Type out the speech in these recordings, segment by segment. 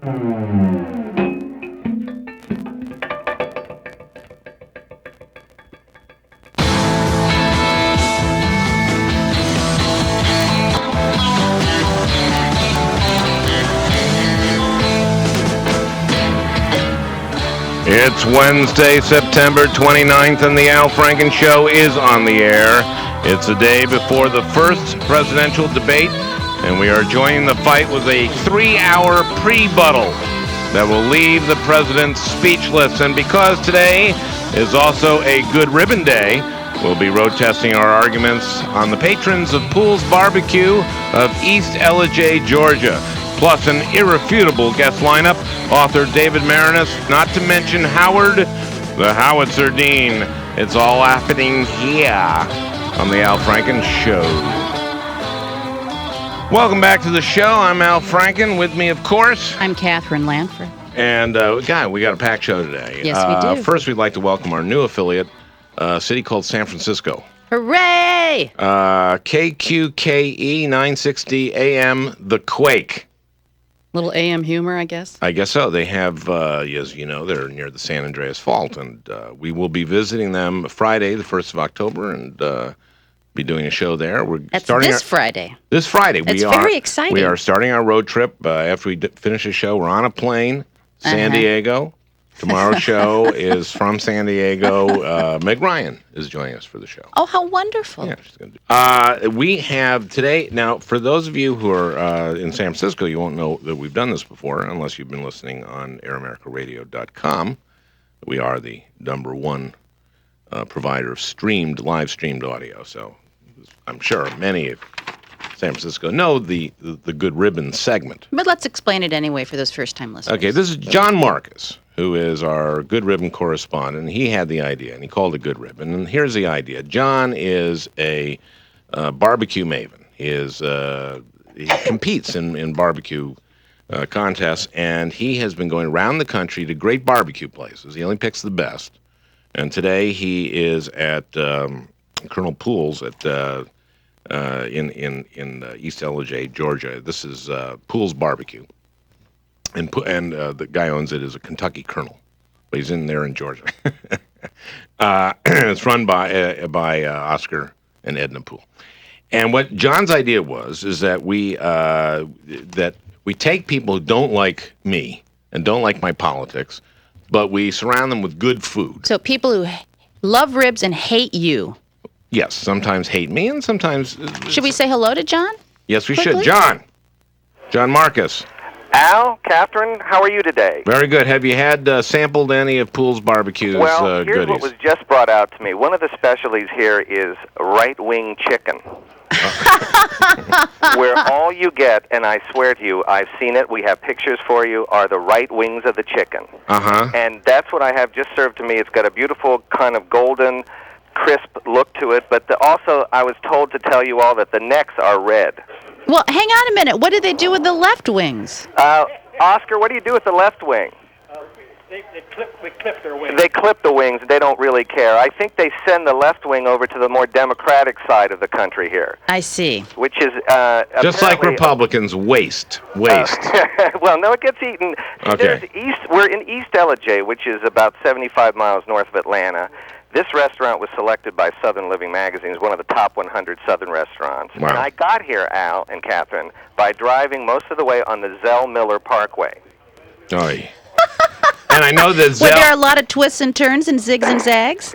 It's Wednesday, September 29th, and the Al Franken Show is on the air. It's the day before the first presidential debate, and we are joining the fight with a 3-hour pre-buttal that will leave the president speechless. And because today is also a good ribbon day, we'll be road testing our arguments on the patrons of Poole's Barbecue of East Ellijay, Georgia. Plus an irrefutable guest lineup, author David Marinus, not to mention Howard the Howitzer Dean. It's all happening here on the Al Franken Show. Welcome back to the show. I'm Al Franken. With me, of course, I'm Catherine Lanford. And we got a packed show today. Yes, we do. First, we'd like to welcome our new affiliate, a city called San Francisco. Hooray! KQKE 960 AM, The Quake. Little AM humor, I guess. I guess so. They have, as you know, they're near the San Andreas Fault, and we will be visiting them Friday, the 1st of October, and be doing a show there. That's this Friday. This Friday. That's very exciting. We are starting our road trip. After we finish the show, we're on a plane, San Diego. Tomorrow's show is from San Diego. Meg Ryan is joining us for the show. Oh, how wonderful. Yeah, she's going to do we have today, now, for those of you who are in San Francisco, you won't know that we've done this before unless you've been listening on AirAmericaRadio.com. We are the number one provider of live streamed audio. So I'm sure many of San Francisco know the Good Ribbon segment. But let's explain it anyway for those first-time listeners. Okay, this is John Marcus, who is our Good Ribbon correspondent. He had the idea, and he called it Good Ribbon. And here's the idea. John is a barbecue maven. He competes in barbecue contests, and he has been going around the country to great barbecue places. He only picks the best. And today he is at Colonel Poole's at in East Ellijay, Georgia. This is Poole's Barbecue. And the guy owns it is a Kentucky colonel, but he's in there in Georgia. It's run by Oscar and Edna Poole. And what John's idea is that we take people who don't like me and don't like my politics, but we surround them with good food. So people who love ribs and hate you. Yes, sometimes hate me and sometimes... Should we say hello to John? Yes, we quickly? should. John Marcus. Al, Catherine, how are you today? Very good. Have you had sampled any of Poole's Barbecue's Well, here's goodies? what was just brought out to me. One of the specialties here is right-wing chicken. Where all you get, and I swear to you, I've seen it, we have pictures for you, are the right wings of the chicken. Uh-huh. And that's what I have just served to me. It's got a beautiful kind of golden, crisp look to it, but also I was told to tell you all that the necks are red. Well, hang on a minute. What do they do with the left wings? Oscar, what do you do with the left wing? They clip their wings. They clip the wings. They don't really care. I think they send the left wing over to the more democratic side of the country here. I see. Which is just like Republicans waste. Well, no, it gets eaten. See, Okay. We're in East Ellijay, which is about 75 miles north of Atlanta. This restaurant was selected by Southern Living Magazine as one of the top 100 Southern restaurants. Wow. And I got here, Al and Catherine, by driving most of the way on the Zell Miller Parkway. Oy. And I know that Were there a lot of twists and turns and zigs and zags?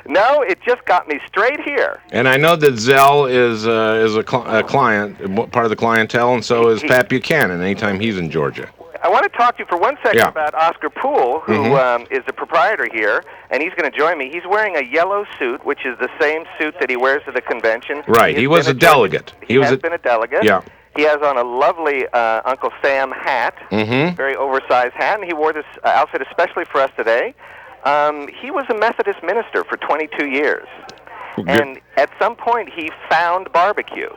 No, it just got me straight here. And I know that Zell is a client, part of the clientele, and so is Pat Buchanan anytime he's in Georgia. I want to talk to you for 1 second about Oscar Poole, who is the proprietor here, and he's going to join me. He's wearing a yellow suit, which is the same suit that he wears to the convention. Right, he was a delegate. He has been a delegate. Yeah. He has on a lovely Uncle Sam hat, very oversized hat, and he wore this outfit especially for us today. He was a Methodist minister for 22 years, and at some point he found barbecue.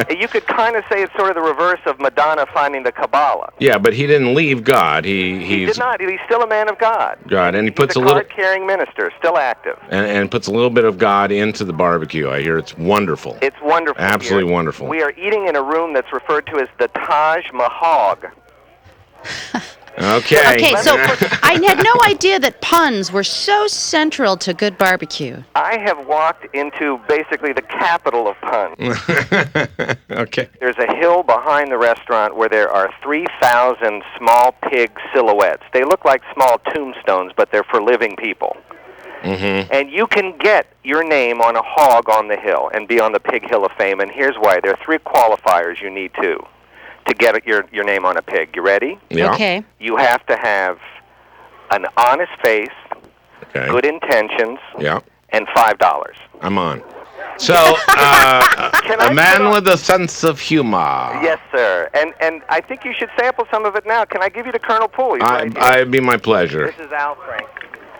You could kind of say it's sort of the reverse of Madonna finding the Kabbalah. Yeah, but he didn't leave God. He did not. He's still a man of God. God, and he He's puts a a little card-carrying minister, still active. and puts a little bit of God into the barbecue. I hear it's wonderful. It's wonderful. Absolutely here. wonderful. We are eating in a room that's referred to as the Taj Mahal. Okay. So I had no idea that puns were so central to good barbecue. I have walked into basically the capital of puns. Okay. There's a hill behind the restaurant where there are 3,000 small pig silhouettes. They look like small tombstones, but they're for living people. Mm-hmm. And you can get your name on a hog on the hill and be on the Pig Hill of Fame, and here's why. There are 3 qualifiers you need to get your name on a pig. You ready? Yeah. Okay. You have to have an honest face, Okay. good intentions, Yeah. and $5. I'm on. So, a man with a sense of humor. Yes, sir. And I think you should sample some of it now. Can I give you to Colonel Poole? He's right here. It'd be my pleasure. This is Al Frank.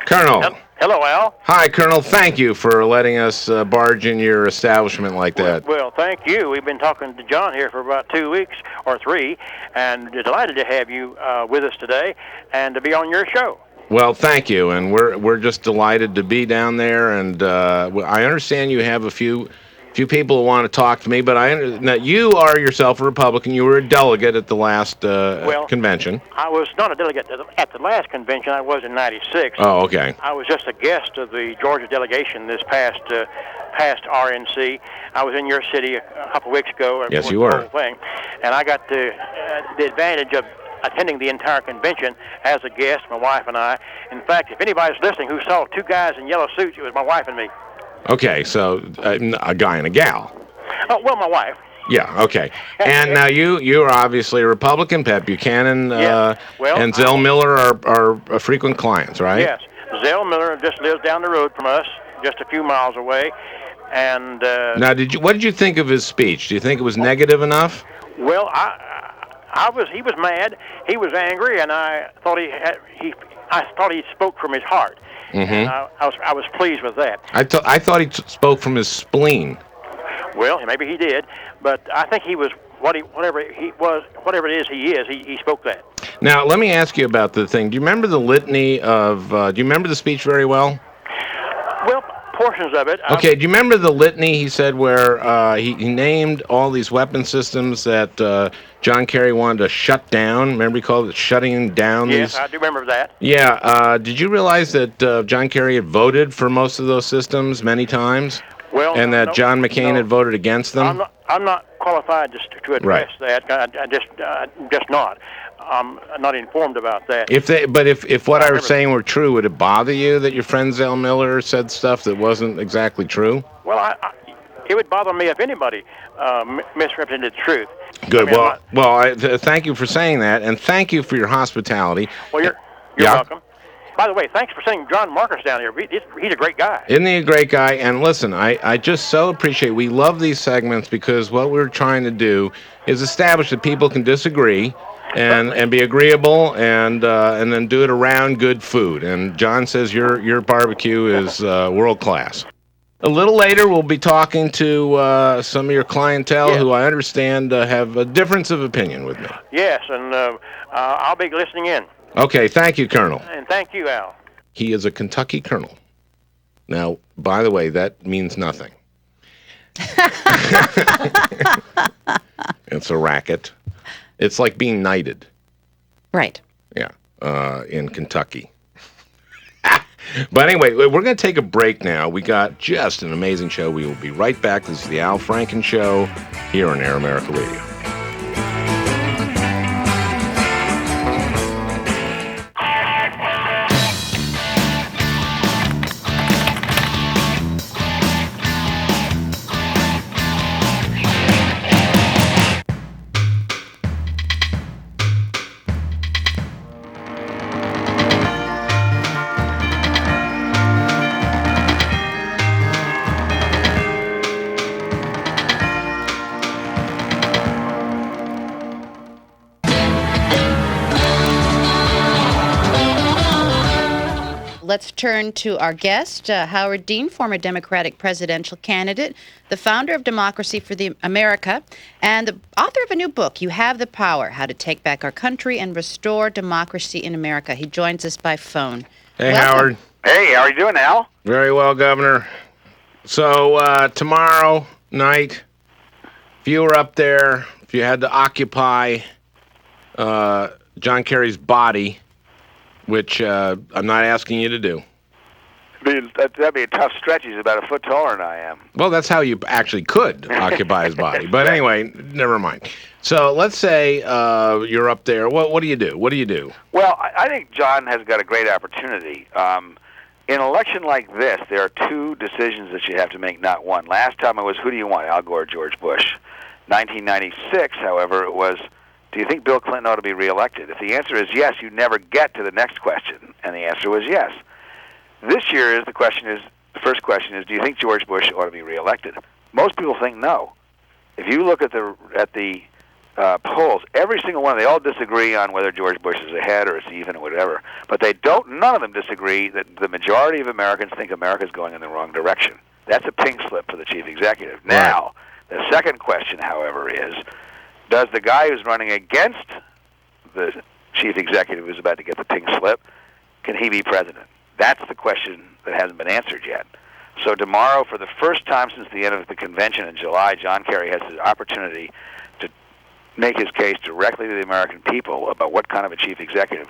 Colonel. Hello, Al. Hi, Colonel. Thank you for letting us barge in your establishment like that. Well, thank you. We've been talking to John here for about 2 weeks or 3, and delighted to have you with us today and to be on your show. Well, thank you, and we're just delighted to be down there. And I understand you have a few people who want to talk to me, but now you are yourself a Republican. You were a delegate at the last convention. I was not a delegate at the last convention. I was in '96. Oh, okay. I was just a guest of the Georgia delegation this past RNC. I was in your city a couple weeks ago. Yes, you were. The whole thing, and I got the advantage of attending the entire convention as a guest, my wife and I. In fact, if anybody's listening who saw 2 guys in yellow suits, it was my wife and me. Okay, so a guy and a gal. Oh, well, my wife. Yeah, okay. And now you are obviously a Republican. Pat Buchanan Yes. Well, and Zell Miller are frequent clients, right? Yes. Zell Miller just lives down the road from us, just a few miles away. And now, what did you think of his speech? Do you think it was negative enough? Well, he was mad, he was angry, and I thought he spoke from his heart. Mm-hmm. And I was pleased with that. I thought he spoke from his spleen. Well, maybe he did, but I think he was whatever it is he spoke that. Now, let me ask you about the thing. Do you remember the litany of? Do you remember the speech very well? Well, portions of it. Okay. Do you remember the litany he said where he named all these weapon systems that John Kerry wanted to shut down? Remember he called it shutting down? Yes, I do remember that. Yeah. Did you realize that John Kerry had voted for most of those systems many times? Well, and that John McCain had voted against them? I'm not qualified to address that. I just not. I'm not informed about that. If what I was saying were true, would it bother you that your friend Zell Miller said stuff that wasn't exactly true? Well, it would bother me if anybody misrepresented the truth. Good. Thank you for saying that, and thank you for your hospitality. Well, you're welcome. By the way, thanks for sending John Marcus down here. He's a great guy. Isn't he a great guy? And listen, I just so appreciate, we love these segments because what we're trying to do is establish that people can disagree and be agreeable and then do it around good food. And John says your barbecue is world class. A little later, we'll be talking to some of your clientele who I understand have a difference of opinion with me. Yes, and I'll be listening in. Okay, thank you, Colonel. And thank you, Al. He is a Kentucky colonel. Now, by the way, that means nothing. It's a racket. It's like being knighted. Right. Yeah, in Kentucky. But anyway, we're going to take a break now. We got just an amazing show. We will be right back. This is the Al Franken Show here on Air America Radio. let's turn to our guest, Howard Dean, former Democratic presidential candidate, the founder of Democracy for America, and the author of a new book, You Have the Power, How to Take Back Our Country and Restore Democracy in America. He joins us by phone. Hey, Welcome. Howard. Hey, how are you doing, Al? Very well, Governor. So tomorrow night, if you were up there, if you had to occupy John Kerry's body, which I'm not asking you to do. That'd be a tough stretch. He's about a foot taller than I am. Well, that's how you actually could occupy his body. But anyway, never mind. So let's say you're up there. What do you do? What do you do? Well, I think John has got a great opportunity. In an election like this, there are two decisions that you have to make, not one. Last time it was, who do you want, Al Gore or George Bush? 1996, however, it was, do you think Bill Clinton ought to be reelected? If the answer is yes, you never get to the next question, and the answer was yes. This year the first question is, do you think George Bush ought to be reelected? Most people think no. If you look at the polls, every single one, they all disagree on whether George Bush is ahead or it's even or whatever. But none of them disagree that the majority of Americans think America's going in the wrong direction. That's a pink slip for the chief executive. Right. Now, the second question, however, is, does the guy who's running against the chief executive who's about to get the pink slip, can he be president? That's the question that hasn't been answered yet. So tomorrow, for the first time since the end of the convention in July, John Kerry has the opportunity to make his case directly to the American people about what kind of a chief executive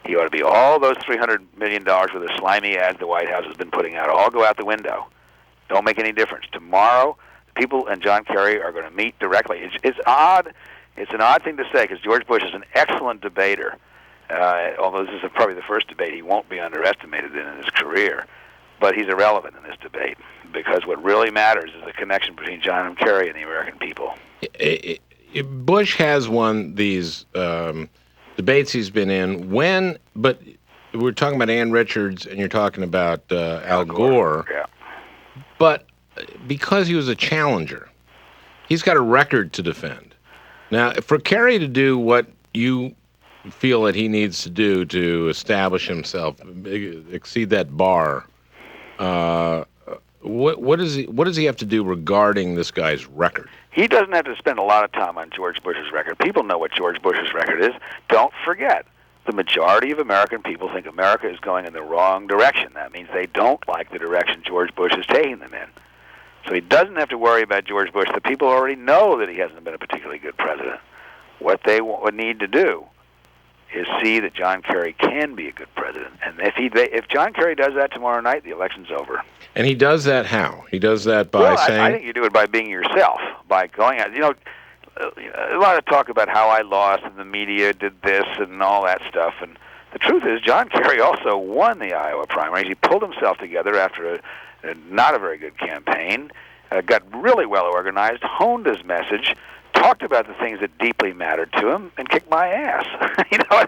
he ought to be. All those $300 million worth of slimy ads the White House has been putting out all go out the window. Don't make any difference. Tomorrow, people and John Kerry are going to meet directly. It's odd. It's an odd thing to say because George Bush is an excellent debater. Although this is probably the first debate he won't be underestimated in his career. But he's irrelevant in this debate because what really matters is the connection between John Kerry and the American people. Bush has won these debates he's been in. But we're talking about Ann Richards and you're talking about Al Gore. Yeah. But because he was a challenger, he's got a record to defend. Now, for Kerry to do what you feel that he needs to do to establish himself, exceed that bar, what does he have to do regarding this guy's record? He doesn't have to spend a lot of time on George Bush's record. People know what George Bush's record is. Don't forget, the majority of American people think America is going in the wrong direction. That means they don't like the direction George Bush is taking them in. So he doesn't have to worry about George Bush. The people already know that he hasn't been a particularly good president. What they would need to do is see that John Kerry can be a good president. And if John Kerry does that tomorrow night, the election's over. And he does that how? He does that by saying... I think you do it by being yourself, by going out. You know, a lot of talk about how I lost and the media did this and all that stuff. And the truth is, John Kerry also won the Iowa primaries. He pulled himself together after not a very good campaign, got really well organized, honed his message, talked about the things that deeply mattered to him, and kicked my ass. You know,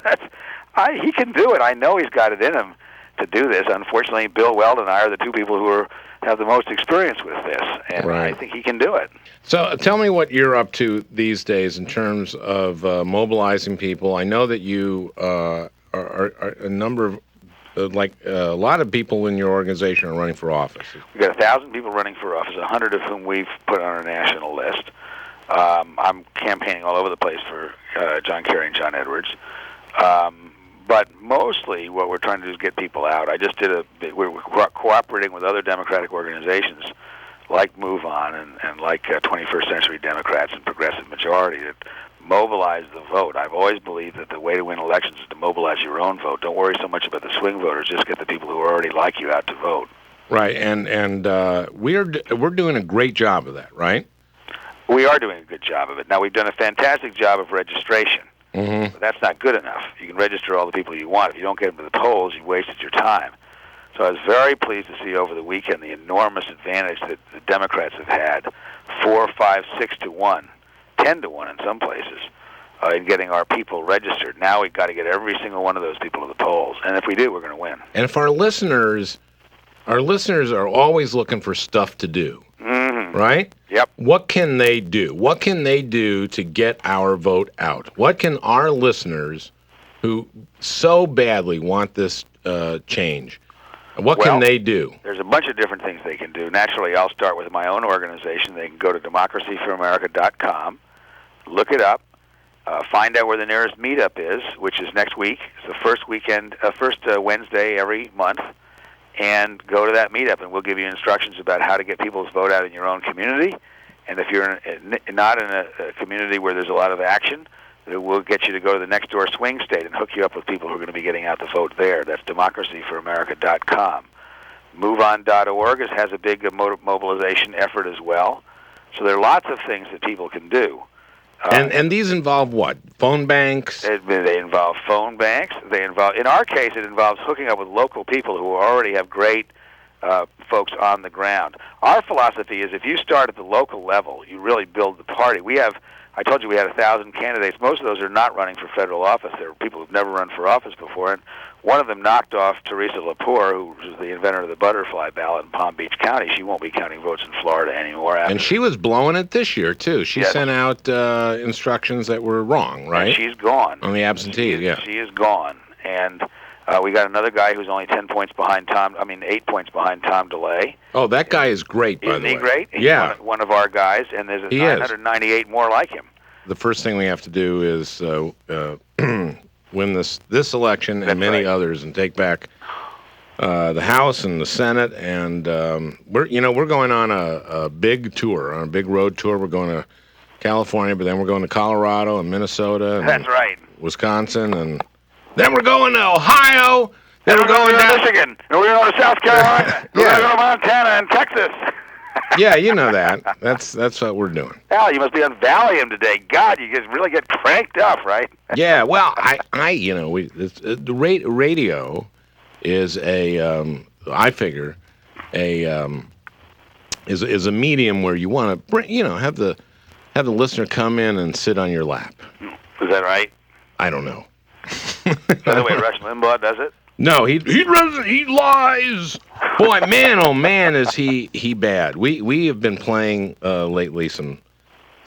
he can do it. I know he's got it in him to do this. Unfortunately, Bill Weld and I are the two people who have the most experience with this, and right. I think he can do it. So tell me what you're up to these days in terms of mobilizing people. I know that you are a number of, a lot of people in your organization are running for office. We've got 1,000 people running for office, 100 of whom we've put on our national list. I'm campaigning all over the place for John Kerry and John Edwards. But mostly what we're trying to do is get people out. We're cooperating with other Democratic organizations like Move On and like 21st Century Democrats and Progressive Majority that mobilize the vote. I've always believed that the way to win elections is to mobilize your own vote. Don't worry so much about the swing voters. Just get the people who already like you out to vote. Right, and we're doing a great job of that, right? We are doing a good job of it. Now, we've done a fantastic job of registration. Mm-hmm. But that's not good enough. You can register all the people you want. If you don't get them to the polls, you wasted your time. So I was very pleased to see over the weekend the enormous advantage that the Democrats have had, 4, 5, 6 to 1, 10 to 1 in some places, in getting our people registered. Now we've got to get every single one of those people to the polls. And if we do, we're going to win. And if our listeners are always looking for stuff to do, right? Yep. What can they do? What can they do to get our vote out? What can our listeners who so badly want this change, What can they do? There's a bunch of different things they can do. Naturally, I'll start with my own organization. They can go to democracyforamerica.com, look it up, find out where the nearest meetup is, which is next week. It's the first Wednesday every month, and go to that meetup, and we'll give you instructions about how to get people's vote out in your own community. And if you're not in a community where there's a lot of action, we'll get you to go to the next door swing state and hook you up with people who are going to be getting out the vote there. That's democracyforamerica.com. MoveOn.org has a big mobilization effort as well. So there are lots of things that people can do. And these involve what? Phone banks? They involve phone banks. In our case, it involves hooking up with local people who already have great folks on the ground. Our philosophy is if you start at the local level, you really build the party. I told you we had 1,000 candidates. Most of those are not running for federal office. They're people who've never run for office before. And one of them knocked off Teresa Lepore, who was the inventor of the butterfly ballot in Palm Beach County. She won't be counting votes in Florida anymore. And she was blowing it this year, too. She sent out instructions that were wrong, right? And she's gone. On the absentee, She is gone. And we got another guy who's only 8 points behind Tom DeLay. Oh, that guy is great, by the way. Isn't he great? He's one of our guys, and there's 998 more like him. The first thing we have to do is win this election and many others, and take back the House and the Senate. And we're going on a big tour, on a big road tour. We're going to California, but then we're going to Colorado and Minnesota. And that's right. Wisconsin, and then we're going to Ohio. Then we're going to Michigan. And we're going to South Carolina. We're going to go to Montana and Texas. Yeah, you know that. That's what we're doing. Al, you must be on Valium today. God, you just really get cranked up, right? Yeah. Well, the radio is I figure is a medium where you want to have the listener come in and sit on your lap. Is that right? I don't know. By the way, Rush Limbaugh does it? No, he doesn't. He lies. Boy, man, oh man, is he bad. We have been playing lately some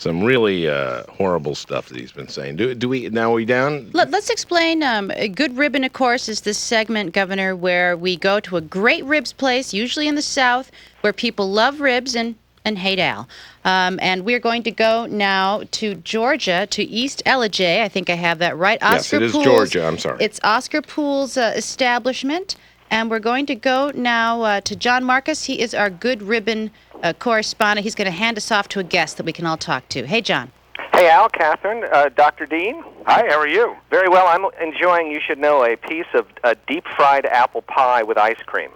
really horrible stuff that he's been saying. Do we now? Are we down? Let's explain. A good ribbon, of course, is this segment, Governor, where we go to a great ribs place, usually in the South, where people love ribs and hate Al. And we're going to go now to Georgia, to East Ellijay. I think I have that right. Yes, it is Georgia. I'm sorry. It's Oscar Poole's establishment. And we're going to go now to John Marcus. He is our good ribbon correspondent. He's going to hand us off to a guest that we can all talk to. Hey, John. Hey, Al, Catherine, Dr. Dean. Hi, how are you? Very well. I'm enjoying, you should know, a piece of deep-fried apple pie with ice cream.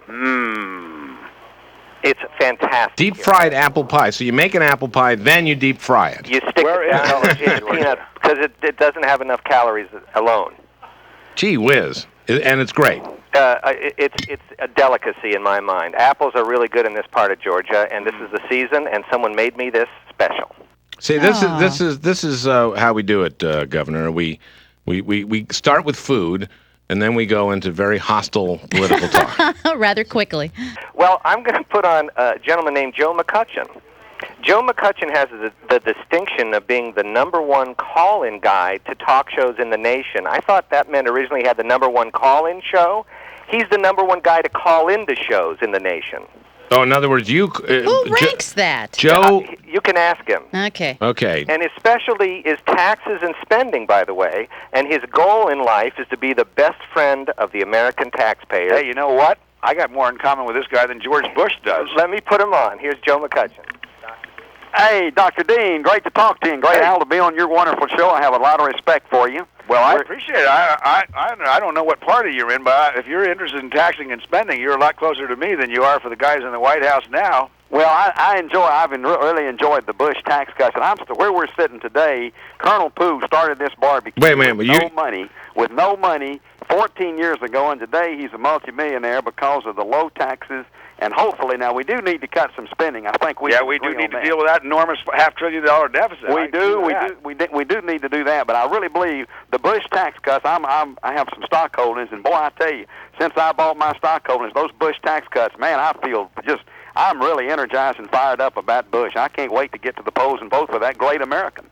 It's fantastic. Deep-fried apple pie. So you make an apple pie, then you deep fry it. You stick it down in peanut because it doesn't have enough calories alone. Gee whiz. And it's great. It's a delicacy in my mind. Apples are really good in this part of Georgia, and this is the season, and someone made me this special. See, this is how we do it, Governor. We start with food, and then we go into very hostile political talk. Rather quickly. Well, I'm going to put on a gentleman named Joe McCutchen. Joe McCutchen has the distinction of being the #1 call-in guy to talk shows in the nation. I thought that meant originally he had the #1 call-in show. He's the #1 guy to call into shows in the nation. Oh, in other words, you... Who ranks that? Joe... you can ask him. Okay. And his specialty is taxes and spending, by the way, and his goal in life is to be the best friend of the American taxpayer. Hey, you know what? I got more in common with this guy than George Bush does. Let me put him on. Here's Joe McCutchen. Hey, Dr. Dean, great to talk to you, and great, Al, to be on your wonderful show. I have a lot of respect for you. Well, I appreciate it. I don't know what party you're in, but if you're interested in taxing and spending, you're a lot closer to me than you are for the guys in the White House now. Well, I've really enjoyed the Bush tax cuts, and where we're sitting today, Colonel Poole started this barbecue with no money 14 years ago, and today he's a multimillionaire because of the low taxes. And hopefully, now we do need to cut some spending. I think we do need to deal with that enormous $500 billion deficit. We do need to do that. But I really believe the Bush tax cuts. I have some stock holdings, and boy, I tell you, since I bought my stock holdings, those Bush tax cuts, man, I feel I'm really energized and fired up about Bush. I can't wait to get to the polls and vote for that great American.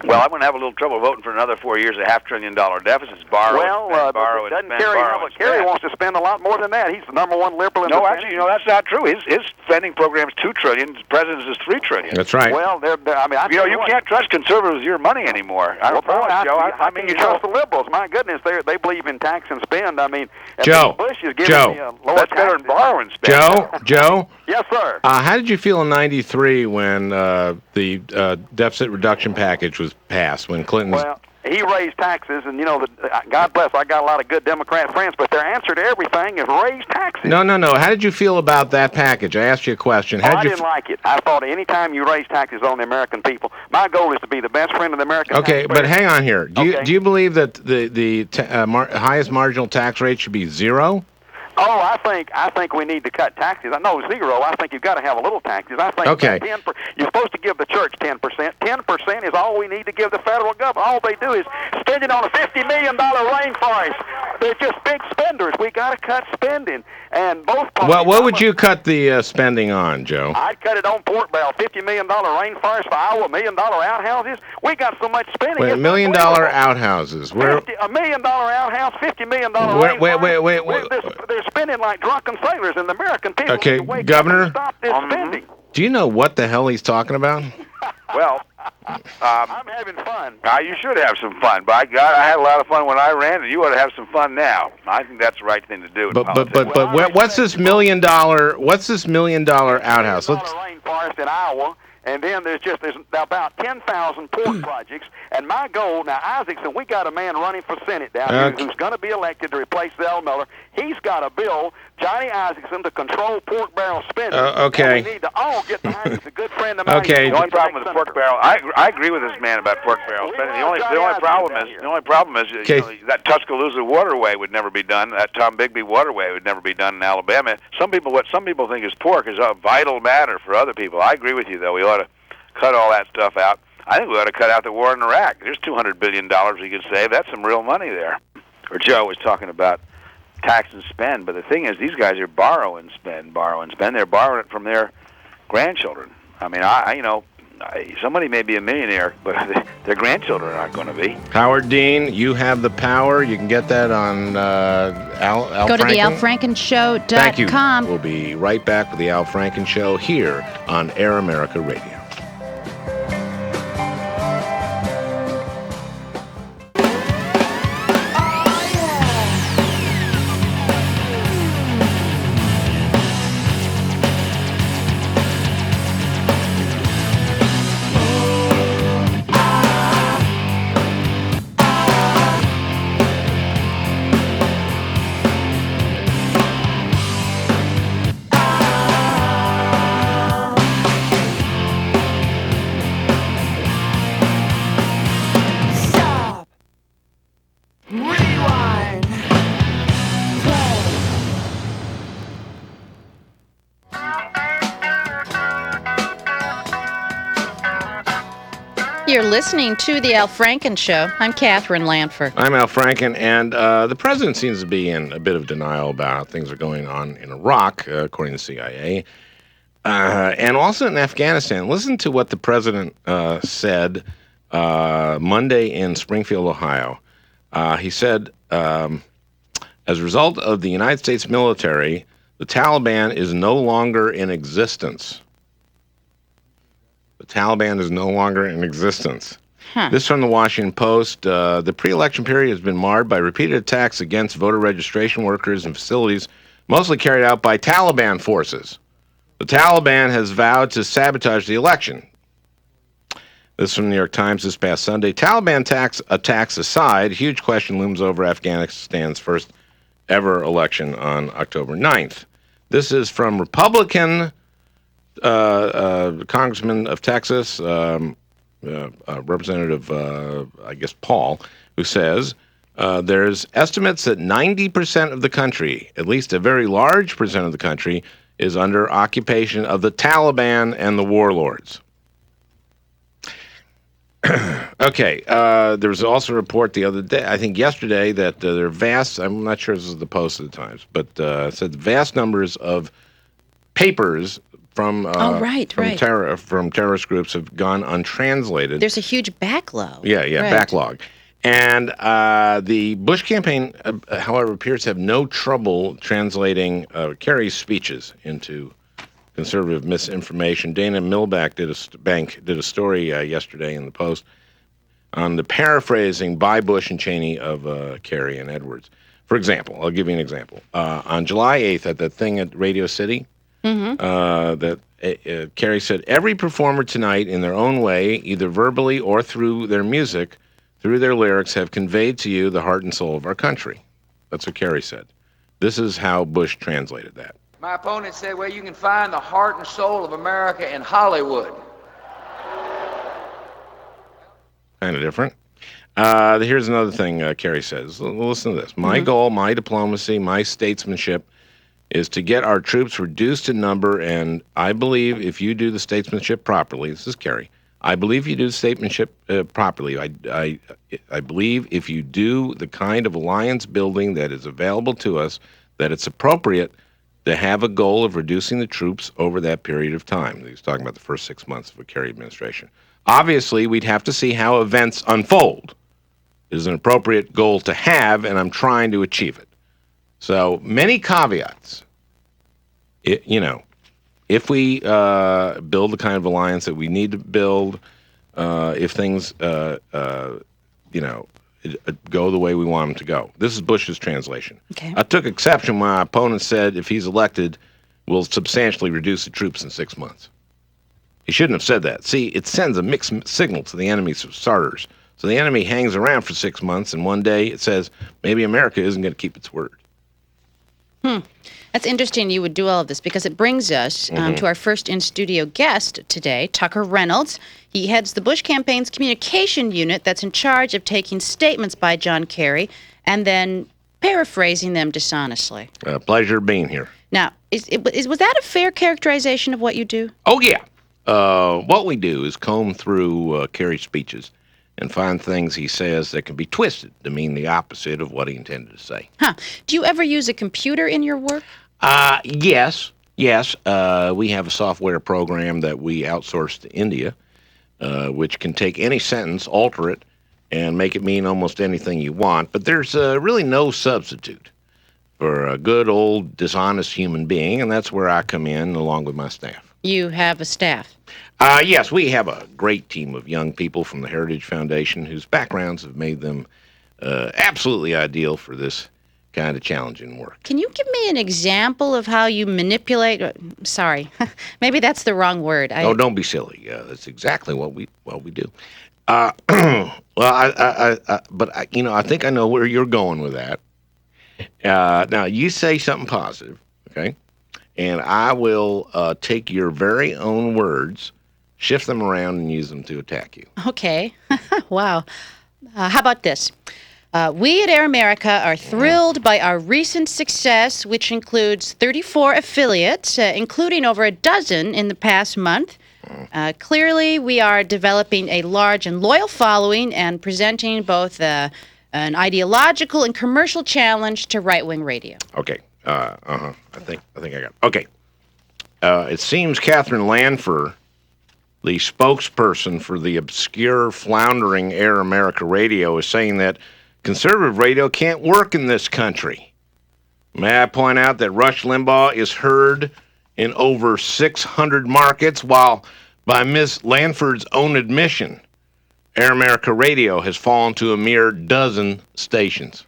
Well, I'm going to have a little trouble voting for another 4 years, $500 billion deficits, borrow and spend, borrow and spend, borrow and spend. Kerry wants to spend a lot more than that. He's the number one liberal in the No, actually, that's not true. His spending program is $2 trillion. The president's is $3 trillion. That's right. Well, you can't trust conservatives with your money anymore. Joe. I mean, you trust the liberals. My goodness, they believe in tax and spend. I mean, Joe, Bush is giving lower that's better than borrow and spend. Joe. Yes, sir. How did you feel in '93 when the deficit reduction package was passed? When Clinton's he raised taxes, and God bless, I got a lot of good Democrat friends, but their answer to everything is raise taxes. No. How did you feel about that package? I asked you a question. I didn't like it. I thought any time you raise taxes on the American people, my goal is to be the best friend of the American people. Okay, but hang on here. Do you believe that the highest marginal tax rate should be 0? Oh, I think we need to cut taxes. No, 0. I think you've got to have a little taxes. I think 10%. You're supposed to give the church 10%. 10% is all we need to give the federal government. All they do is spend it on a $50 million rainforest. They're just big spenders. We got to cut spending. And both parties. Well, what would you cut the spending on, Joe? I'd cut it on pork barrel. $50 million rainforest for Iowa. $1 million outhouses. We got so much spending. Wait, $1 million outhouses. $1 million outhouse. $50 million rainforest. Wait. They're spending like drunken sailors, and the American people need to wake Governor, up and stop this spending. Do you know what the hell he's talking about? Well, I'm having fun. You should have some fun. By God, I had a lot of fun when I ran, and you ought to have some fun now. I think that's the right thing to do. But what's this $1 million? What's this $1 million outhouse? Rainforest in Iowa. And then there's about 10,000 port projects. And my goal, now Isaacson, we got a man running for Senate down here who's going to be elected to replace Zell Miller. He's got a bill, Johnny Isaacson, to control pork barrel spending. Okay. And we need to all get behind it. He's a good friend of mine. Okay. The only problem with the pork barrel, I agree with this man about pork barrel spending. The only problem is that Tuscaloosa waterway would never be done. That Tom Bigby waterway would never be done in Alabama. What some people think is pork is a vital matter for other people. I agree with you, though. We ought to cut all that stuff out. I think we ought to cut out the war in Iraq. There's $200 billion we could save. That's some real money there. Or Joe was talking about tax and spend, but the thing is, these guys are borrow and spend. They're borrowing it from their grandchildren. I mean, somebody may be a millionaire, but their grandchildren aren't going to be. Howard Dean, you have the power. You can get that on Al Go Franken. to the AlFrankenshow.com. Thank you. We'll be right back with the Al Franken Show here on Air America Radio. You're listening to The Al Franken Show. I'm Catherine Lanford. I'm Al Franken, and the president seems to be in a bit of denial about how things are going on in Iraq, according to the CIA, and also in Afghanistan. Listen to what the president said Monday in Springfield, Ohio. He said, as a result of the United States military, the Taliban is no longer in existence. The Taliban is no longer in existence. This from the Washington Post. The pre-election period has been marred by repeated attacks against voter registration workers and facilities, mostly carried out by Taliban forces. The Taliban has vowed to sabotage the election. This from the New York Times this past Sunday. Taliban attacks aside, huge question looms over Afghanistan's first ever election on October 9th. This is from Republican Congressman of Texas, Representative, I guess, Paul, who says there's estimates that 90% of the country, at least a very large percent of the country, is under occupation of the Taliban and the warlords. Okay, there was also a report the other day, I think yesterday, that there are vast, I'm not sure this is the Post of the Times, but it said vast numbers of papers from terrorist groups have gone untranslated. There's a huge backlog. Yeah, backlog. And the Bush campaign, however, appears to have no trouble translating Kerry's speeches into conservative misinformation. Dana Milbank did a story yesterday in the Post on the paraphrasing by Bush and Cheney of Kerry and Edwards. For example, I'll give you an example. On July 8th at the thing at Radio City, Kerry said, every performer tonight in their own way, either verbally or through their music, through their lyrics, have conveyed to you the heart and soul of our country. That's what Kerry said. This is how Bush translated that. My opponent said, well, you can find the heart and soul of America in Hollywood. Kind of different. Here's another thing Kerry says. Listen to this. My goal, my diplomacy, my statesmanship is to get our troops reduced in number, and I believe if you do the statesmanship properly, this is Kerry, I believe you do the statesmanship properly. I believe if you do the kind of alliance building that is available to us, that it's appropriate to have a goal of reducing the troops over that period of time. He's talking about the first 6 months of a Kerry administration. Obviously, we'd have to see how events unfold. It is an appropriate goal to have, and I'm trying to achieve it. So many caveats. If we build the kind of alliance that we need to build, if things, go the way we want them to go. This is Bush's translation. Okay. I took exception when my opponent said if he's elected, we'll substantially reduce the troops in 6 months. He shouldn't have said that. See, it sends a mixed signal to the enemy's starters. So the enemy hangs around for 6 months, and one day it says, maybe America isn't going to keep its word. That's interesting you would do all of this because it brings us to our first in-studio guest today, Tucker Reynolds. He heads the Bush campaign's communication unit that's in charge of taking statements by John Kerry and then paraphrasing them dishonestly. Pleasure being here. Now, was that a fair characterization of what you do? Oh, yeah. What we do is comb through Kerry's speeches and find things he says that can be twisted to mean the opposite of what he intended to say. Do you ever use a computer in your work? Yes. We have a software program that we outsource to India, which can take any sentence, alter it, and make it mean almost anything you want. But there's really no substitute for a good old dishonest human being, and that's where I come in along with my staff. You have a staff? Yes, we have a great team of young people from the Heritage Foundation whose backgrounds have made them absolutely ideal for this kind of challenging work. Can you give me an example of how you manipulate? Sorry, maybe that's the wrong word. Oh, don't be silly. That's exactly what we do. But I think I know where you're going with that. Now, you say something positive, okay? And I will take your very own words, shift them around, and use them to attack you. Okay. Wow. How about this? We at Air America are thrilled by our recent success, which includes 34 affiliates, including over a dozen in the past month. Clearly, we are developing a large and loyal following and presenting both an ideological and commercial challenge to right-wing radio. Okay. I think I got it. Okay. It seems Catherine Lanford, the spokesperson for the obscure, floundering Air America Radio, is saying that conservative radio can't work in this country. May I point out that Rush Limbaugh is heard in over 600 markets, while by Ms. Lanford's own admission, Air America Radio has fallen to a mere dozen stations.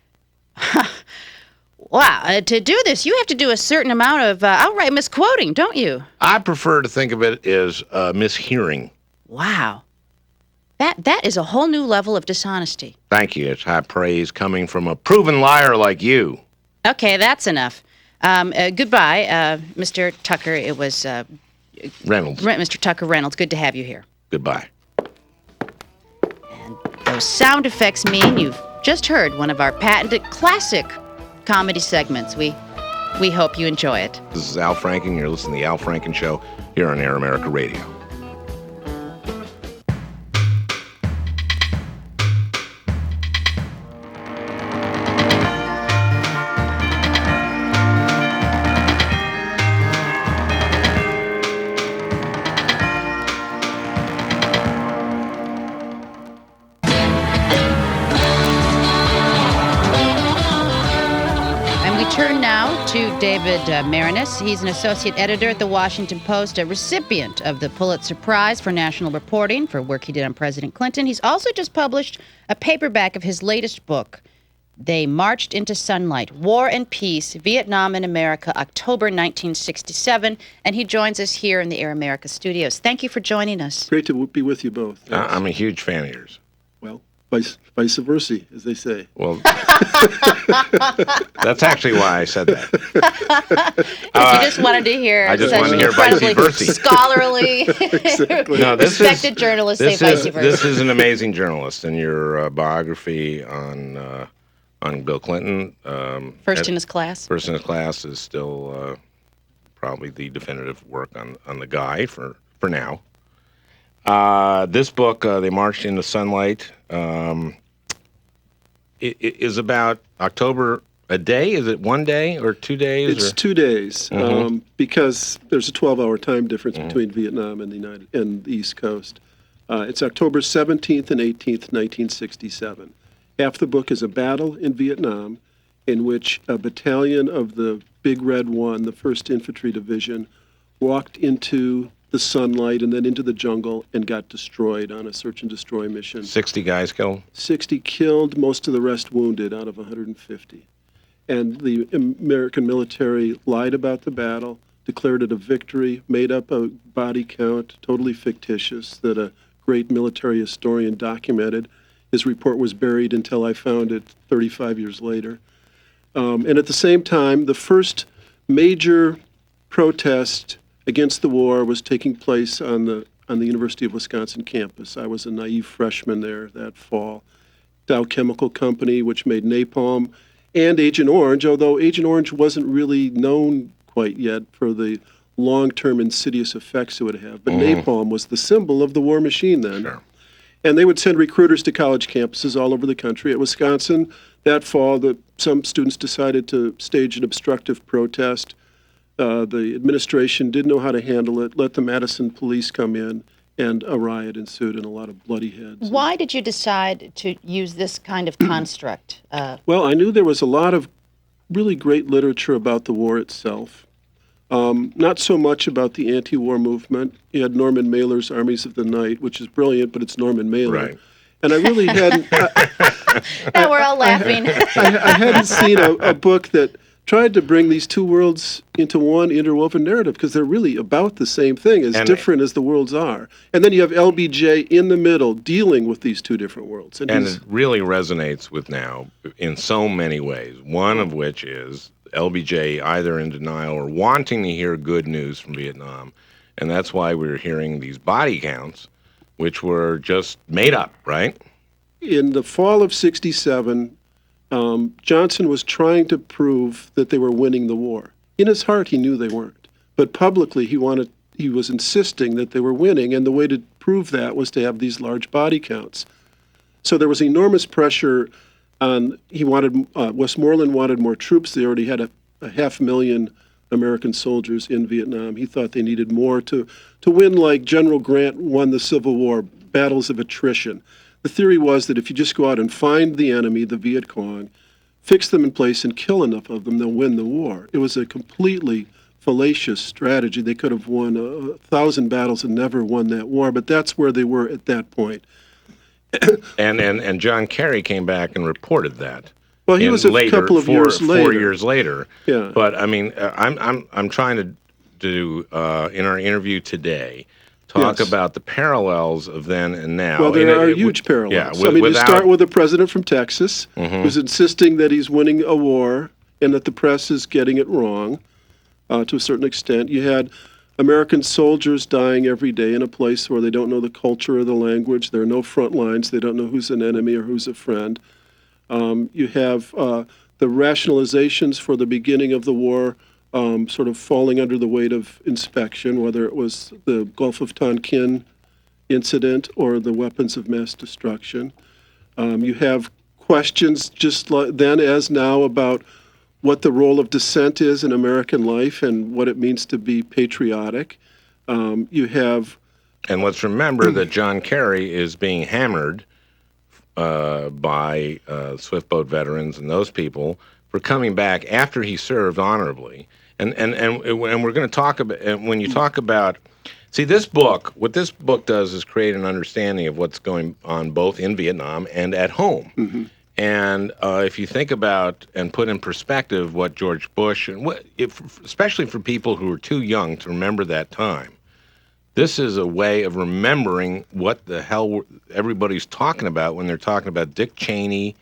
Wow, to do this, you have to do a certain amount of outright misquoting, don't you? I prefer to think of it as mishearing. Wow. That is a whole new level of dishonesty. Thank you. It's high praise coming from a proven liar like you. Okay, that's enough. Goodbye, Mr. Tucker. It was... Reynolds. Mr. Tucker Reynolds, good to have you here. Goodbye. And those sound effects mean you've just heard one of our patented classic comedy segments. We hope you enjoy it. This is Al Franken. You're listening to The Al Franken Show here on Air America Radio. to David Marinis. He's an associate editor at the Washington Post, a recipient of the Pulitzer Prize for National Reporting for work he did on President Clinton. He's also just published a paperback of his latest book, They Marched into Sunlight, War and Peace, Vietnam and America, October 1967. And he joins us here in the Air America studios. Thank you for joining us. Great to be with you both. I'm a huge fan of yours. Well, vice versa, as they say. Well, that's actually why I said that. You just wanted to hear vice versa. Scholarly, Exactly. No, respected journalists say vice versa. This is an amazing journalist, and your biography on Bill Clinton, First in his class. First in his class is still probably the definitive work on the guy for now. This book, They Marched into Sunlight, it is about October a day. Is it 1 day or 2 days? It's 2 days, because there's a 12-hour time difference between Vietnam and the East Coast. It's October 17th and 18th, 1967. Half the book is a battle in Vietnam in which a battalion of the Big Red One, the 1st Infantry Division, walked into the sunlight and then into the jungle and got destroyed on a search and destroy mission. 60 guys killed? 60 killed, most of the rest wounded out of 150. And the American military lied about the battle, declared it a victory, made up a body count, totally fictitious, that a great military historian documented. His report was buried until I found it 35 years later. And at the same time, the first major protest against the war was taking place on the University of Wisconsin campus. I was a naive freshman there that fall. Dow Chemical Company, which made napalm, and Agent Orange, although Agent Orange wasn't really known quite yet for the long-term insidious effects it would have. But napalm was the symbol of the war machine then. Sure. And they would send recruiters to college campuses all over the country. At Wisconsin, that fall, some students decided to stage an obstructive protest. The administration didn't know how to handle it, let the Madison police come in, and a riot ensued and a lot of bloody heads. Why did you decide to use this kind of construct? Well, I knew there was a lot of really great literature about the war itself. Not so much about the anti-war movement. You had Norman Mailer's Armies of the Night, which is brilliant, but it's Norman Mailer. Right. And I really hadn't... Now we're all laughing. I hadn't seen a book that tried to bring these two worlds into one interwoven narrative, because they're really about the same thing, as different as the worlds are. And then you have LBJ in the middle dealing with these two different worlds. And it really resonates with now in so many ways, one of which is LBJ either in denial or wanting to hear good news from Vietnam. And that's why we're hearing these body counts, which were just made up, right? In the fall of '67, Johnson was trying to prove that they were winning the war. In his heart, he knew they weren't. But publicly, he was insisting that they were winning, and the way to prove that was to have these large body counts. So there was enormous pressure on, Westmoreland wanted more troops. They already had a 500,000 American soldiers in Vietnam. He thought they needed more to win like General Grant won the Civil War, battles of attrition. The theory was that if you just go out and find the enemy, the Viet Cong, fix them in place and kill enough of them, they'll win the war. It was a completely fallacious strategy. They could have won 1,000 battles and never won that war, but that's where they were at that point. And John Kerry came back and reported that. Well, he was a couple of years later. 4 years later. Yeah. But I mean, I'm trying to do in our interview today talk about the parallels of then and now. Well, there are huge parallels. Yeah, you start with a president from Texas who's insisting that he's winning a war and that the press is getting it wrong to a certain extent. You had American soldiers dying every day in a place where they don't know the culture or the language. There are no front lines. They don't know who's an enemy or who's a friend. You have the rationalizations for the beginning of the war sort of falling under the weight of inspection, whether it was the Gulf of Tonkin incident or the weapons of mass destruction. You have questions just like then as now about what the role of dissent is in American life and what it means to be patriotic. You have... And let's remember that John Kerry is being hammered by swift boat veterans and those people for coming back after he served honorably. And we're going to talk about, and when you talk about, see, what this book does is create an understanding of what's going on both in Vietnam and at home. Mm-hmm. And if you think about and put in perspective what George Bush, and especially for people who are too young to remember that time, this is a way of remembering what the hell everybody's talking about when they're talking about Dick Cheney.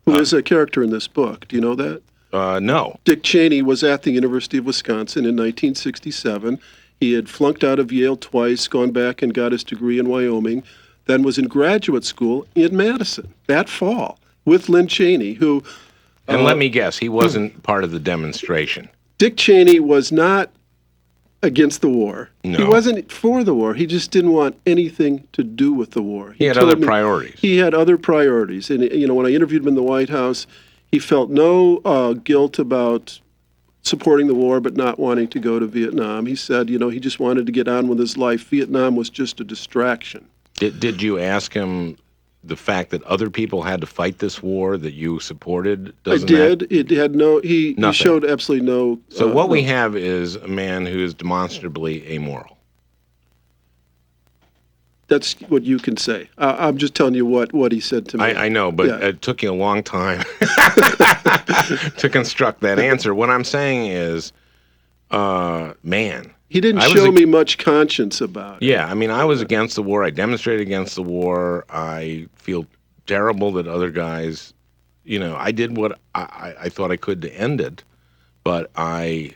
Who is a character in this book. Do you know that? No. Dick Cheney was at the University of Wisconsin in 1967. He had flunked out of Yale twice, gone back and got his degree in Wyoming, then was in graduate school in Madison that fall with Lynn Cheney, who... And let me guess, he wasn't part of the demonstration. Dick Cheney was not against the war. No. He wasn't for the war. He just didn't want anything to do with the war. He had other priorities. He had other priorities. And, when I interviewed him in the White House, he felt no guilt about supporting the war but not wanting to go to Vietnam. He said, he just wanted to get on with his life. Vietnam was just a distraction. Did you ask him the fact that other people had to fight this war that you supported? I did. It had he showed absolutely no... So what we have is a man who is demonstrably amoral. That's what you can say. I'm just telling you what he said to me. I know, but it took you a long time to construct that answer. What I'm saying is, man... He didn't show me much conscience about it. Yeah, I mean, I was against the war. I demonstrated against the war. I feel terrible that other guys, I did what I thought I could to end it. But a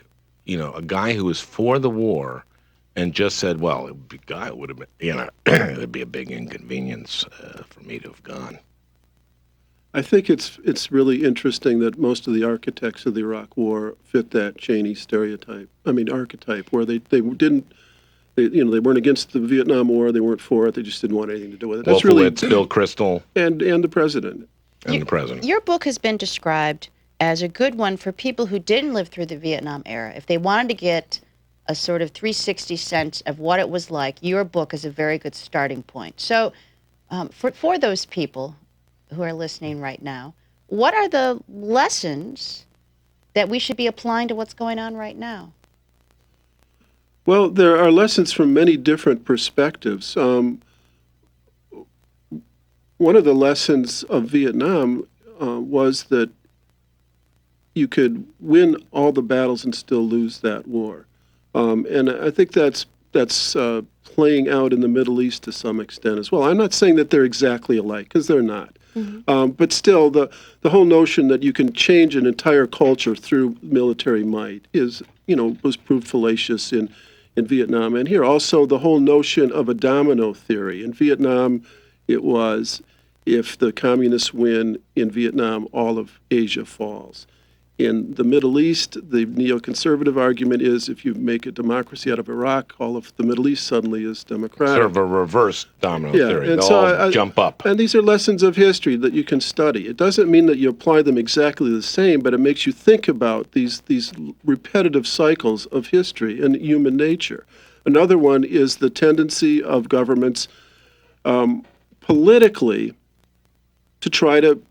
guy who was for the war and just said, well, it would have been, it would be a big inconvenience for me to have gone. I think it's really interesting that most of the architects of the Iraq War fit that Cheney archetype, where they weren't against the Vietnam War, they weren't for it, they just didn't want anything to do with it. That's Wolfowitz, Bill Kristol, and the president. Your book has been described as a good one for people who didn't live through the Vietnam era. If they wanted to get a sort of 360 sense of what it was like, your book is a very good starting point. So, for those people who are listening right now, what are the lessons that we should be applying to what's going on right now? Well, there are lessons from many different perspectives. One of the lessons of Vietnam was that you could win all the battles and still lose that war. And I think that's playing out in the Middle East to some extent as well. I'm not saying that they're exactly alike, because they're not. Mm-hmm. But still, the whole notion that you can change an entire culture through military might was proved fallacious in Vietnam. And here also the whole notion of a domino theory. In Vietnam, it was, if the communists win in Vietnam, all of Asia falls. In the Middle East, the neoconservative argument is, if you make a democracy out of Iraq, all of the Middle East suddenly is democratic. Sort of a reverse domino theory. They'll all jump up. And these are lessons of history that you can study. It doesn't mean that you apply them exactly the same, but it makes you think about these repetitive cycles of history and human nature. Another one is the tendency of governments politically to try to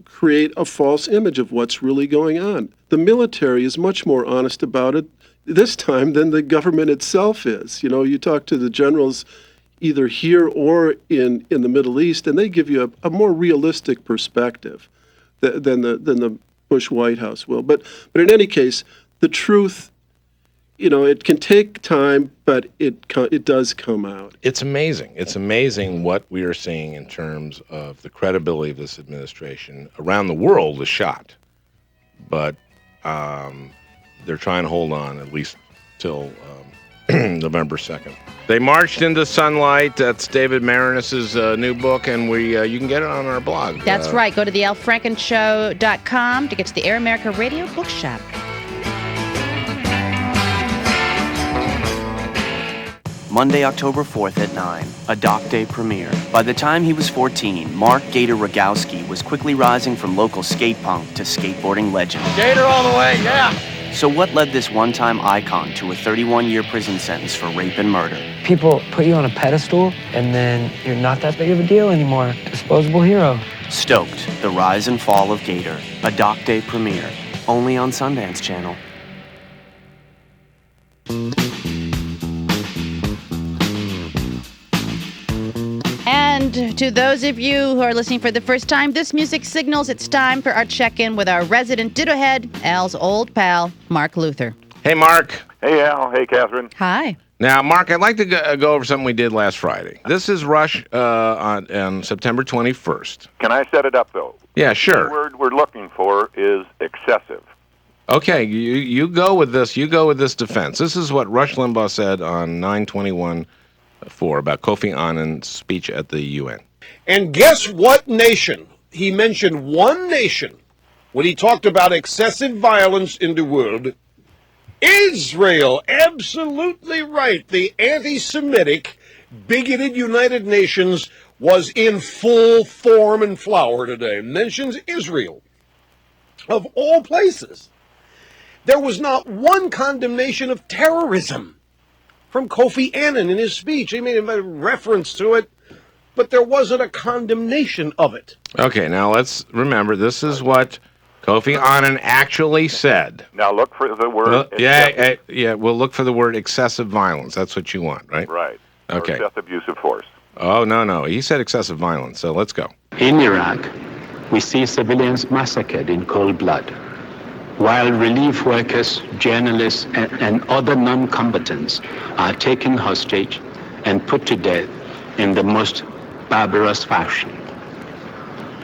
create a false image of what's really going on. The military is much more honest about it this time than the government itself is. You talk to the generals either here or in the Middle East, and they give you a more realistic perspective than the Bush White House will. But in any case, the truth, it can take time, but it does come out. It's amazing. It's amazing what we are seeing in terms of the credibility of this administration. Around the world is shot, but they're trying to hold on at least till November 2nd. They Marched into Sunlight. That's David Marinis's new book, and you can get it on our blog. That's right. Go to thealfrankenshow.com to get to the Air America Radio Bookshop. Monday, October 4th at 9, a Doc Day premiere. By the time he was 14, Mark Gator Rogowski was quickly rising from local skate punk to skateboarding legend. Gator all the way, yeah! So what led this one-time icon to a 31-year prison sentence for rape and murder? People put you on a pedestal, and then you're not that big of a deal anymore. Disposable hero. Stoked, The Rise and Fall of Gator, a Doc Day premiere, only on Sundance Channel. And to those of you who are listening for the first time, this music signals it's time for our check-in with our resident ditto head, Al's old pal, Mark Luther. Hey, Mark. Hey, Al. Hey, Catherine. Hi. Now, Mark, I'd like to go over something we did last Friday. This is Rush on September 21st. Can I set it up, though? Yeah, sure. The word we're looking for is excessive. Okay, you go with this. You go with this defense. This is what Rush Limbaugh said on 9/21/4 about Kofi Annan's speech at the UN. And guess what nation? He mentioned one nation when he talked about excessive violence in the world. Israel. Absolutely right. The anti-Semitic, bigoted United Nations was in full form and flower today. Mentions Israel. Of all places. There was not one condemnation of terrorism from Kofi Annan in his speech. He made a reference to it, but there wasn't a condemnation of it. Okay, now let's remember, this is what Kofi Annan actually said. Now look for the word. Well, we'll look for the word excessive violence. That's what you want, right? Right. Okay. Or excessive use of force. Oh, no. He said excessive violence, so let's go. In Iraq, we see civilians massacred in cold blood, while relief workers, journalists, and other non-combatants are taken hostage and put to death in the most barbarous fashion.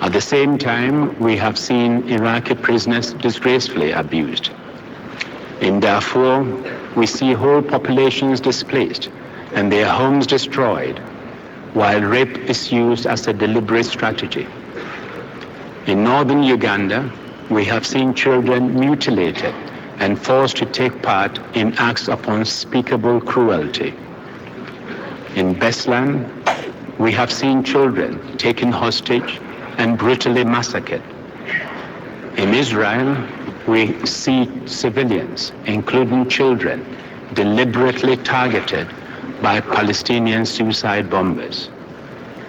At the same time, we have seen Iraqi prisoners disgracefully abused. In Darfur, we see whole populations displaced and their homes destroyed, while rape is used as a deliberate strategy. In northern Uganda, we have seen children mutilated and forced to take part in acts of unspeakable cruelty. In Beslan, we have seen children taken hostage and brutally massacred. In Israel, we see civilians, including children, deliberately targeted by Palestinian suicide bombers.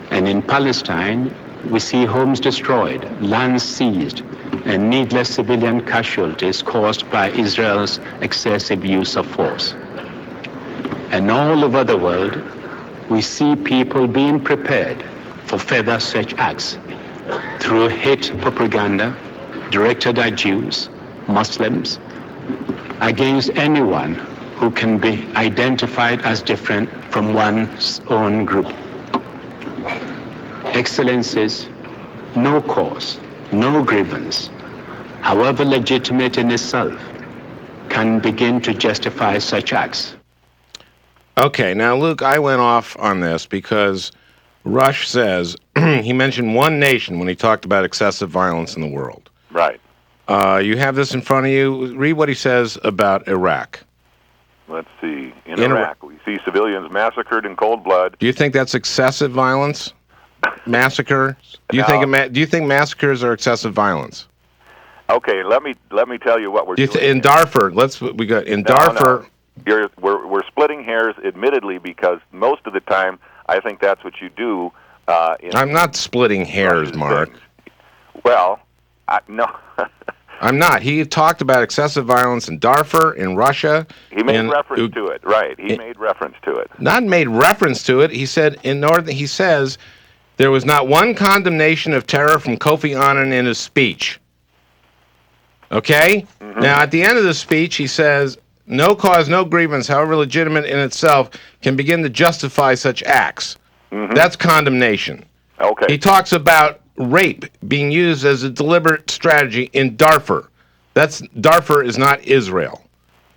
And in Palestine, we see homes destroyed, lands seized, and needless civilian casualties caused by Israel's excessive use of force. And all over the world, we see people being prepared for further such acts through hate propaganda directed at Jews, Muslims, against anyone who can be identified as different from one's own group. Excellencies, no cause, no grievance, however legitimate in itself, can begin to justify such acts. Okay, now, Luke, I went off on this because Rush says he mentioned one nation when he talked about excessive violence in the world. Right. You have this in front of you. Read what he says about Iraq. Let's see. In Iraq, we see civilians massacred in cold blood. Do you think that's excessive violence? Massacre? Do you think massacres are excessive violence? Okay, let me tell you what we're doing. In Darfur, Darfur. No. We're splitting hairs, admittedly, because most of the time I think that's what you do. I'm not splitting hairs, Mark. Well, no. I'm not. He talked about excessive violence in Darfur, in Russia. He made reference to it, right? He made reference to it. Not made reference to it. He said He says there was not one condemnation of terror from Kofi Annan in his speech. Okay? Mm-hmm. Now, at the end of the speech, he says, no cause, no grievance, however legitimate in itself, can begin to justify such acts. Mm-hmm. That's condemnation. Okay. He talks about rape being used as a deliberate strategy in Darfur. Darfur is not Israel.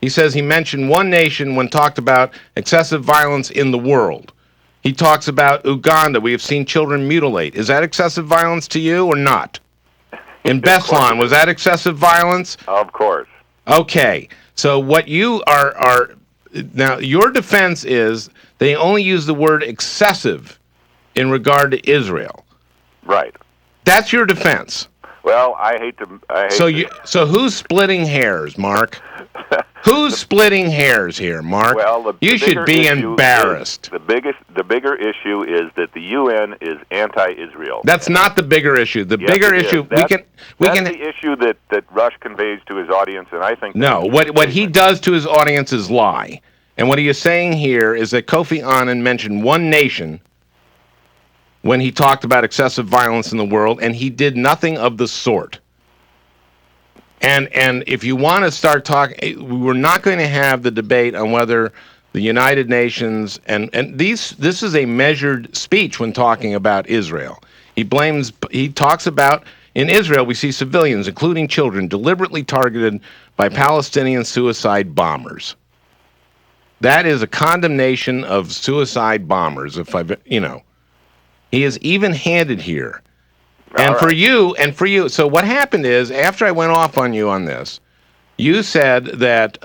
He says he mentioned one nation when talked about excessive violence in the world. He talks about Uganda. We have seen children mutilate. Is that excessive violence to you or not? In Beslan, was that excessive violence? Of course. Okay. So what you are now, your defense is they only use the word excessive in regard to Israel. Right. That's your defense. Well, I hate to. So who's splitting hairs, Mark? Who's splitting hairs here, Mark? Well, you should be embarrassed. The bigger issue is that the UN is anti-Israel. That's not the bigger issue. The bigger issue that's the issue that Rush conveys to his audience, and I think no. What he does to his audience is lie, and what he is saying here is that Kofi Annan mentioned one nation when he talked about excessive violence in the world, and he did nothing of the sort. And if you want to start talking, we're not going to have the debate on whether the United Nations and this is a measured speech when talking about Israel. He talks about in Israel we see civilians, including children, deliberately targeted by Palestinian suicide bombers. That is a condemnation of suicide bombers. He is even-handed here. And for you, so what happened is, after I went off on you on this, you said that,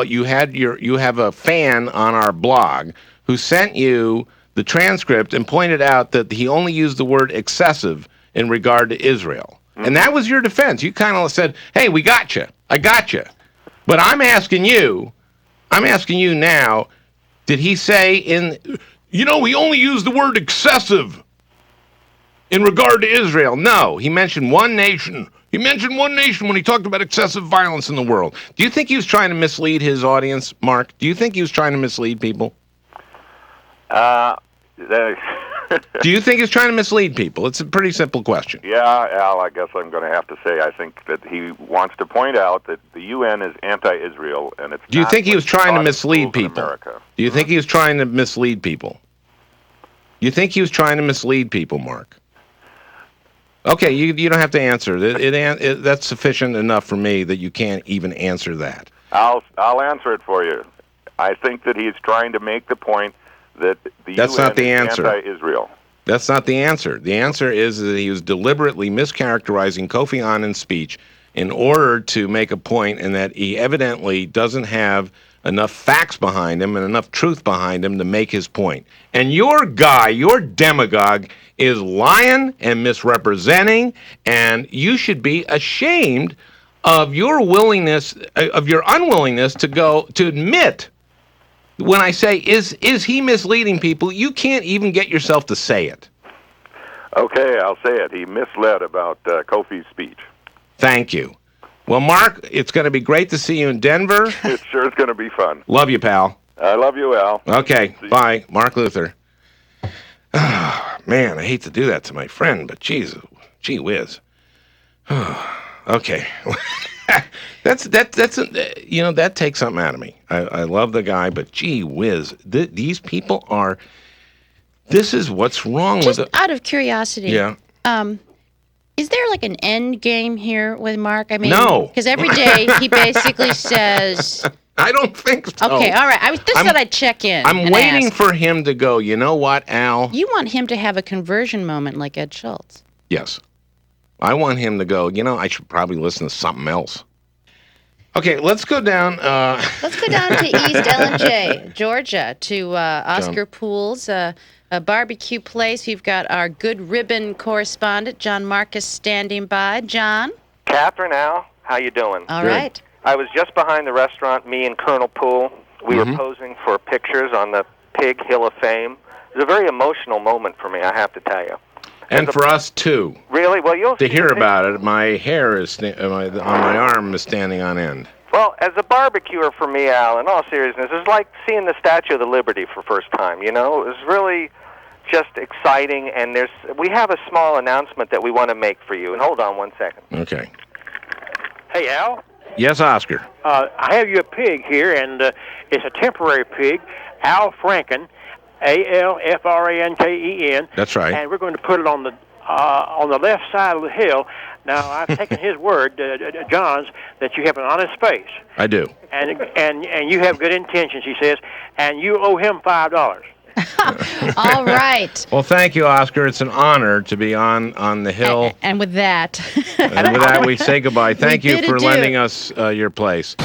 you have a fan on our blog who sent you the transcript and pointed out that he only used the word excessive in regard to Israel. Mm-hmm. And that was your defense. You kind of said, hey, we got you. I got you. But I'm asking you now, did he say we only use the word excessive in regard to Israel? No, he mentioned one nation. He mentioned one nation when he talked about excessive violence in the world. Do you think he was trying to mislead his audience, Mark? Do you think he was trying to mislead people? Do you think he's trying to mislead people? It's a pretty simple question. Yeah, Al, I guess I'm going to have to say I think that he wants to point out that the UN is anti-Israel, and it's. Do you think he was trying to mislead people? Do you think he was trying to mislead people? You think he was trying to mislead people, Mark? Okay, you don't have to answer. That's sufficient enough for me that you can't even answer that. I'll answer it for you. I think that he's trying to make the point that the That's UN not the is answer. Anti-Israel. That's not the answer. The answer is that he was deliberately mischaracterizing Kofi Annan's speech in order to make a point, and that he evidently doesn't have enough facts behind him and enough truth behind him to make his point. And your guy, your demagogue, is lying and misrepresenting, and you should be ashamed of your unwillingness to admit. When I say, is he misleading people, you can't even get yourself to say it. Okay, I'll say it. He misled about Kofi's speech. Thank you. Well, Mark, it's going to be great to see you in Denver. It sure is going to be fun. Love you, pal. I love you, Al. Okay, bye. Mark Luther. Oh, man, I hate to do that to my friend, but gee whiz. Okay. That takes something out of me. I love the guy, but gee whiz, these people are. This is what's wrong with it. Just out of curiosity. Yeah. Is there like an end game here with Mark? I mean, no. Because every day he basically says. I don't think so. Okay, all right. I thought I'd check in. I'm waiting for him to go, you know what, Al? You want him to have a conversion moment like Ed Schultz. Yes. I want him to go, I should probably listen to something else. Okay, let's go down. Let's go down to East LNJ, Georgia, to Oscar Poole's a barbecue place. We've got our Good Ribbon correspondent, John Marcus, standing by. John? Catherine, Al, how you doing? All right. I was just behind the restaurant, me and Colonel Poole. We were posing for pictures on the Pig Hill of Fame. It was a very emotional moment for me, I have to tell you. And for us, too. Really? Well, you'll to hear about it, my hair is on my arm is standing on end. Well, as a barbecuer for me, Al, in all seriousness, it's like seeing the Statue of the Liberty for the first time, It was really just exciting, and we have a small announcement that we want to make for you. And hold on one second. Okay. Hey, Al? Yes, Oscar. I have you a pig here, and it's a temporary pig, Al Franken, ALFRANKEN. That's right. And we're going to put it on the left side of the hill. Now, I've taken his word, John's, that you have an honest face. I do. And you have good intentions, he says, and you owe him $5. All right. Well, thank you, Oscar. It's an honor to be on the hill. And with that. We say goodbye. Thank you for lending us your place.